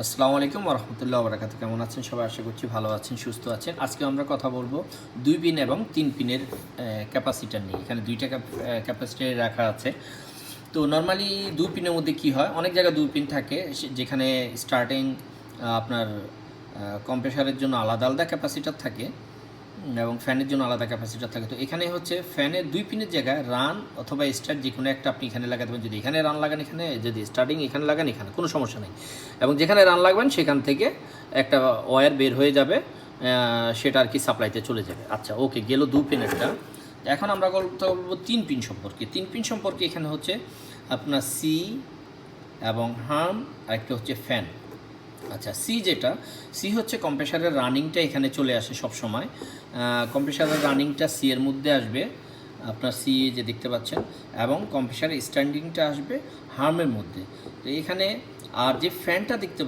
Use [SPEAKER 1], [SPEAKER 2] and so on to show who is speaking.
[SPEAKER 1] আসসালামু আলাইকুম ওয়া রাহমাতুল্লাহি ওয়া বারাকাতুহু। কেমন আছেন সবাই? আশা করছি ভালো আছেন, সুস্থ আছেন। আজকে আমরা কথা বলবো 2 পিন এবং 3 পিনের ক্যাপাসিটর নিয়ে। এখানে 2টা ক্যাপাসিটর রাখা আছে। তো নরমালি 2 পিনের মধ্যে কি হয়, অনেক জায়গায় 2 পিন থাকে যেখানে স্টার্টিং আপনার কম্প্রেসারের জন্য আলাদা আলাদা ক্যাপাসিটর থাকে এবং ফ্যানের জন্য আলাদা ক্যাপাসিটর থাকে। তো এখানে হচ্ছে ফ্যানের 2 পিনের জায়গায় রান অথবা স্টার্ট যে কোনো একটা আপনি এখানে লাগাতে পারেন। যদি এখানে রান লাগান, এখানে যদি স্টার্টিং এখানে লাগান, এখানে কোনো সমস্যা নেই। এবং যেখানে রান লাগবেন সেখান থেকে একটা ওয়্যার বের হয়ে যাবে, সেটা আর কি সাপ্লাইতে চলে যাবে। আচ্ছা, ওকে, গেল 2 পিনেরটা। এখন আমরা কথা বলবো 3 পিন সম্পর্কে। 3 পিন সম্পর্কে এখানে হচ্ছে আপনার সি এবং হার্ম, আরেকটা হচ্ছে ফ্যান। আচ্ছা, সি হচ্ছে কম্প্রেসারের রানিংটা এখানে চলে আসে সব সময়। কম্প্রেসারের রানিংটা সি এর মধ্যে আসবে, আপনার সি যে দেখতে পাচ্ছেন, এবং কম্প্রেসারের স্ট্যান্ডিংটা আসবে হার্মের মধ্যে। তো এখানে আর যে ফ্যানটা দেখতে